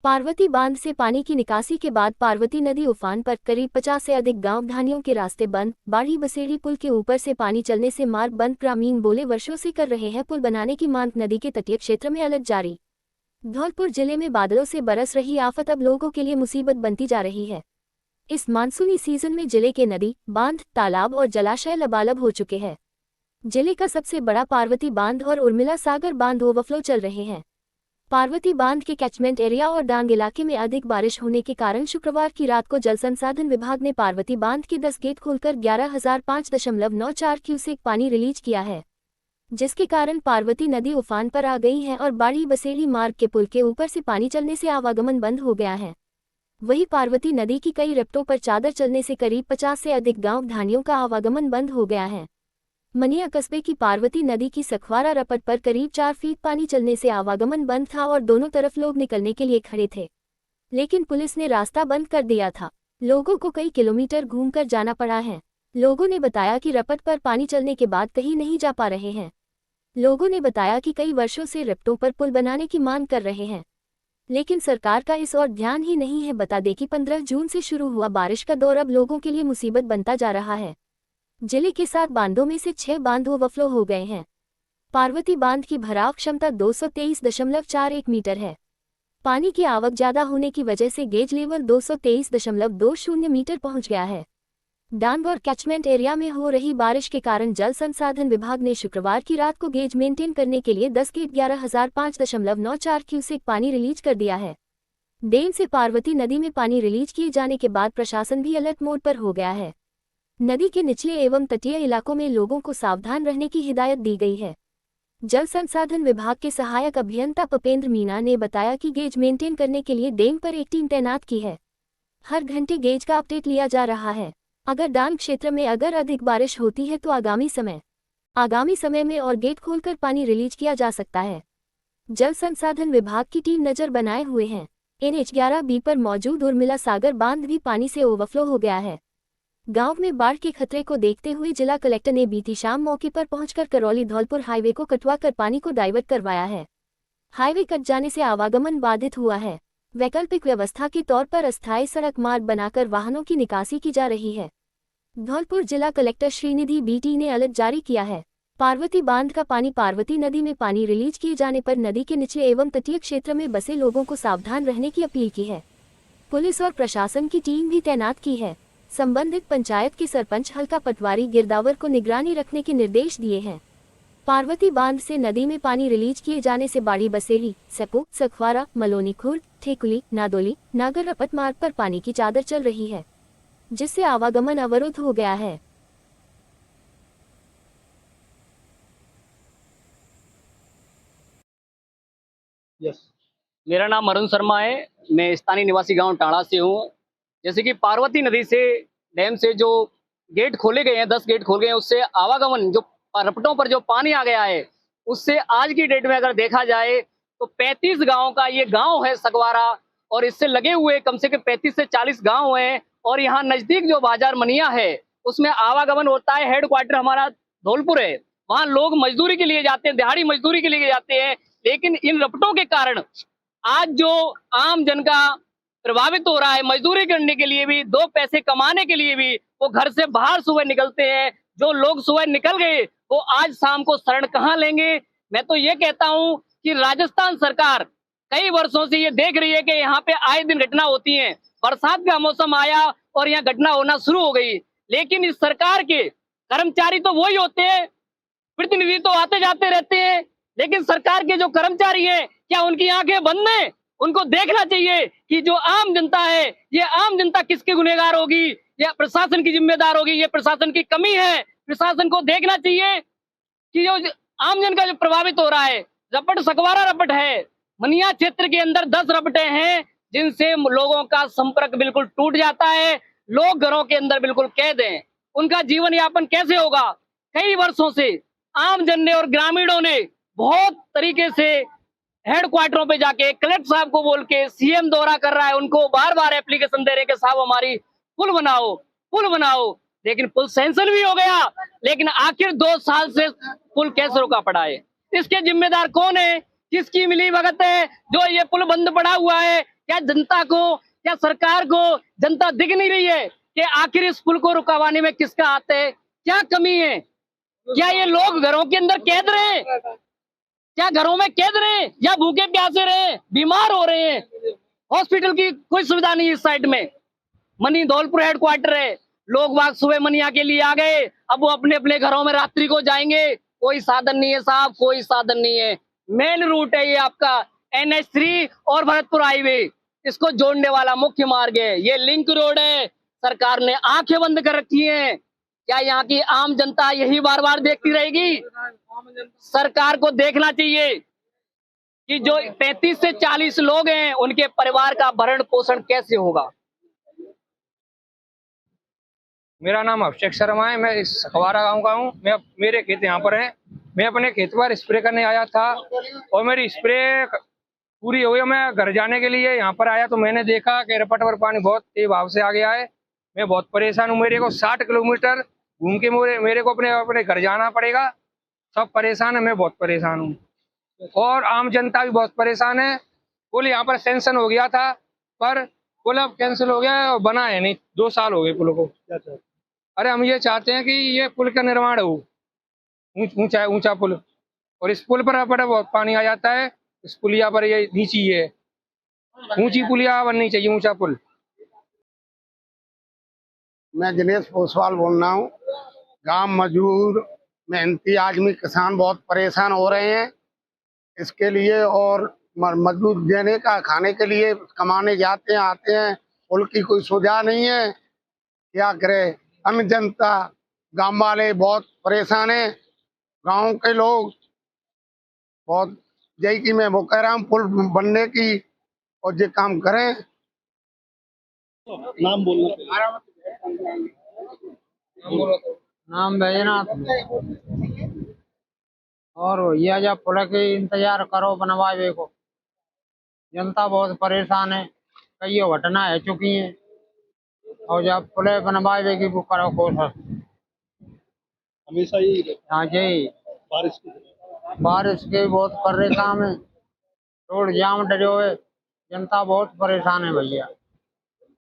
पार्वती बांध से पानी की निकासी के बाद पार्वती नदी उफान पर करीब 50 से अधिक गांव धानियों के रास्ते बंद। बाड़ी बसेड़ी पुल के ऊपर से पानी चलने से मार्ग बंद। ग्रामीण बोले वर्षों से कर रहे हैं पुल बनाने की मांग। नदी के तटीय क्षेत्र में अलर्ट जारी। धौलपुर जिले में बादलों से बरस रही आफत अब लोगों के लिए मुसीबत बनती जा रही है। इस मानसूनी सीजन में जिले के नदी, बांध, तालाब और जलाशय लबालब हो चुके हैं। जिले का सबसे बड़ा पार्वती बांध और उर्मिला सागर बांध ओवरफ्लो चल रहे हैं। पार्वती बांध के कैचमेंट एरिया और डांग इलाके में अधिक बारिश होने के कारण शुक्रवार की रात को जल संसाधन विभाग ने पार्वती बांध के 10 गेट खोलकर 11,005.94 क्यूसेक पानी रिलीज किया है, जिसके कारण पार्वती नदी उफान पर आ गई है और बाड़ी बसेड़ी मार्ग के पुल के ऊपर से पानी चलने से आवागमन बंद हो गया है। वहीं पार्वती नदी की कई रपटों पर चादर चलने से करीब 50 से अधिक गांव धानियों का आवागमन बंद हो गया है। मनिया कस्बे की पार्वती नदी की सखवारा रपट पर करीब 4 फीट पानी चलने से आवागमन बंद था और दोनों तरफ लोग निकलने के लिए खड़े थे, लेकिन पुलिस ने रास्ता बंद कर दिया था। लोगों को कई किलोमीटर घूमकर जाना पड़ा है। लोगों ने बताया कि रपट पर पानी चलने के बाद कहीं नहीं जा पा रहे हैं। लोगों ने बताया कि कई वर्षों से रपटों पर पुल बनाने की मांग कर रहे हैं, लेकिन सरकार का इस ओर ध्यान ही नहीं है। बता दें कि 15 जून से शुरू हुआ बारिश का दौर अब लोगों के लिए मुसीबत बनता जा रहा है। जिले के 7 बांधों में से 6 बांध ओवरफ्लो हो गए हैं। पार्वती बांध की भराव क्षमता 223.41 मीटर है। पानी की आवक ज्यादा होने की वजह से गेज लेवल 223.20 मीटर पहुंच गया है। डांग और कैचमेंट एरिया में हो रही बारिश के कारण जल संसाधन विभाग ने शुक्रवार की रात को गेज मेंटेन करने के लिए 10 गेट 11,005.94 क्यूसेक पानी रिलीज कर दिया है। डैम से पार्वती नदी में पानी रिलीज किए जाने के बाद प्रशासन भी अलर्ट मोड पर हो गया है। नदी के निचले एवं तटीय इलाकों में लोगों को सावधान रहने की हिदायत दी गई है। जल संसाधन विभाग के सहायक अभियंता पपेंद्र मीना ने बताया कि गेज मेंटेन करने के लिए डैम पर एक टीम तैनात की है। हर घंटे गेज का अपडेट लिया जा रहा है। अगर डांग क्षेत्र में अधिक बारिश होती है तो आगामी समय में और गेट खोलकर पानी रिलीज किया जा सकता है। जल संसाधन विभाग की टीम नजर बनाए हुए है। NH 11B पर मौजूद उर्मिला सागर बांध भी पानी से ओवरफ्लो हो गया है। गांव में बाढ़ के खतरे को देखते हुए जिला कलेक्टर ने बीती शाम मौके पर पहुंचकर करौली धौलपुर हाईवे को कटवा कर पानी को डाइवर्ट करवाया है। हाईवे कट जाने से आवागमन बाधित हुआ है। वैकल्पिक व्यवस्था के तौर पर अस्थायी सड़क मार्ग बनाकर वाहनों की निकासी की जा रही है। धौलपुर जिला कलेक्टर श्रीनिधि BT ने अलर्ट जारी किया है। पार्वती बांध का पानी पार्वती नदी में पानी रिलीज किए जाने पर नदी के निचले एवं तटीय क्षेत्र में बसे लोगों को सावधान रहने की अपील की है। पुलिस और प्रशासन की टीम भी तैनात की है। संबंधित पंचायत के सरपंच हल्का पटवारी गिरदावर को निगरानी रखने के निर्देश दिए हैं। पार्वती बांध से नदी में पानी रिलीज किए जाने से बाड़ी बसेड़ी, सको, सखवारा, मलोनी खुर्द, ठेकुली, नादोली, नागर रपट मार्ग पर पानी की चादर चल रही है, जिससे आवागमन अवरुद्ध हो गया है। मेरा नाम अरुण शर्मा है। मैं स्थानीय निवासी गांव टाड़ा से हूं। जैसे कि पार्वती नदी से डैम से जो गेट खोले गए हैं, 10 गेट खोल गए हैं, उससे आवागमन जो रपटों पर जो पानी आ गया है, उससे आज की डेट में अगर देखा जाए तो 35 गांव का ये गांव है सकवारा, और इससे लगे हुए कम से कम 35 से 40 गांव हैं। और यहाँ नजदीक जो बाजार मनिया है उसमें आवागमन होता है। हेडक्वार्टर हमारा धौलपुर है, वहाँ लोग मजदूरी के लिए जाते हैं, दिहाड़ी मजदूरी के लिए जाते हैं। लेकिन इन रपटों के कारण आज जो आम जन का प्रभावित हो रहा है, मजदूरी करने के लिए भी, 2 पैसे कमाने के लिए भी वो घर से बाहर सुबह निकलते हैं। जो लोग सुबह निकल गए वो आज शाम को शरण कहाँ लेंगे। मैं तो ये कहता हूँ कि राजस्थान सरकार कई वर्षों से ये देख रही है कि यहाँ पे आए दिन घटना होती है। बरसात का मौसम आया और यहाँ घटना होना शुरू हो गई, लेकिन इस सरकार के कर्मचारी तो वही होते हैं, प्रतिनिधि तो आते जाते रहते हैं, लेकिन सरकार के जो कर्मचारी हैं क्या उनकी आंखें बंद हैं? उनको देखना चाहिए कि जो आम जनता है, ये आम जनता किसके गुनहगार होगी, या प्रशासन की जिम्मेदार होगी। ये प्रशासन की कमी है। प्रशासन को देखना चाहिए कि जो आम जन का जो प्रभावित हो रहा है, रपट सकवारा रपट है, मनिया क्षेत्र के अंदर 10 रपटे हैं जिनसे लोगों का संपर्क बिल्कुल टूट जाता है। लोग घरों के अंदर बिल्कुल कैद हैं। उनका जीवन यापन कैसे होगा? कई वर्षों से आम जन ने और ग्रामीणों ने बहुत तरीके से हेडक्वार्टरों पे जाके कलेक्टर साहब को बोल के, CM दौरा कर रहा है, उनको बार बार एप्लीकेशन दे रहे कि साहब हमारी पुल बनाओ, लेकिन पुल सैंक्शन भी हो गया, लेकिन आखिर 2 साल से पुल कैसे रुका पड़ा है? इसके जिम्मेदार कौन है? किसकी मिली भगत है जो ये पुल बंद पड़ा हुआ है? क्या जनता को, क्या सरकार को जनता दिख नहीं रही है कि आखिर इस पुल को रुकवाने में किसका हाथ है? क्या कमी है? क्या ये लोग घरों के अंदर कैद रहे? क्या घरों में कैद रहे या भूखे प्यासे रहे, बीमार हो रहे हैं? हॉस्पिटल की कोई सुविधा नहीं है इस साइड में। मनी धौलपुर हेडक्वार्टर है, लोग बाग सुबह मनिया के लिए आ गए, अब वो अपने अपने घरों में रात्रि को जाएंगे। कोई साधन नहीं है साहब, कोई साधन नहीं है। मेन रूट है ये आपका NH3 और भरतपुर हाईवे, इसको जोड़ने वाला मुख्य मार्ग है, ये लिंक रोड है। सरकार ने आंखें बंद कर रखी हैं। क्या यहाँ की आम जनता यही बार बार देखती रहेगी? सरकार को देखना चाहिए कि जो 35 से 40 लोग हैं उनके परिवार का भरण पोषण कैसे होगा। मेरा नाम अभिषेक शर्मा है। मैं इस सखवारा गांव का हूँ। मेरे खेत यहाँ पर है। मैं अपने खेत पर स्प्रे करने आया था और मेरी स्प्रे पूरी हो गई। मैं घर जाने के लिए यहाँ पर आया तो मैंने देखा कि रपट पर पानी बहुत तेज भाव से आ गया है। मैं बहुत परेशान हूँ। मेरे को 60 किलोमीटर घूम के मेरे को अपने घर जाना पड़ेगा। सब परेशान है, मैं बहुत परेशान हूँ और आम जनता भी बहुत परेशान है। पुल यहाँ पर सैंक्शन हो गया था पर पुल अब कैंसिल हो गया है और बना है नहीं। 2 साल हो गए पुल को। अरे हम ये चाहते हैं कि ये पुल का निर्माण हो, ऊंचा पुल, और इस पुल पर बहुत पानी आ जाता है। इस पुलिया पर ये नीची है, ऊंची पुलिया बननी चाहिए, ऊंचा पुल। मैं दिनेश पोसवाल बोल रहा हूँ। गांव मजदूर मेहनती आदमी किसान बहुत परेशान हो रहे हैं इसके लिए, और मजदूर देने का खाने के लिए कमाने जाते हैं आते हैं, पुल की कोई सुविधा नहीं है। क्या करे अन्य जनता, गांव वाले बहुत परेशान हैं। गांव के लोग बहुत यही कि मैं वो कह रहा हूँ पुल बनने की और ये काम करें। नाम बोलना। नाम बैजनाथ। और भैया जब पुल के इंतजार करो बनवावे को, जनता बहुत परेशान है। कई घटना है चुकी है और जब पुल बनवावे की वो करो कोशिश। हमेशा ही हाँ जी, बारिश के बहुत परेशान है। रोड जाम डरो है, जनता बहुत परेशान है भैया।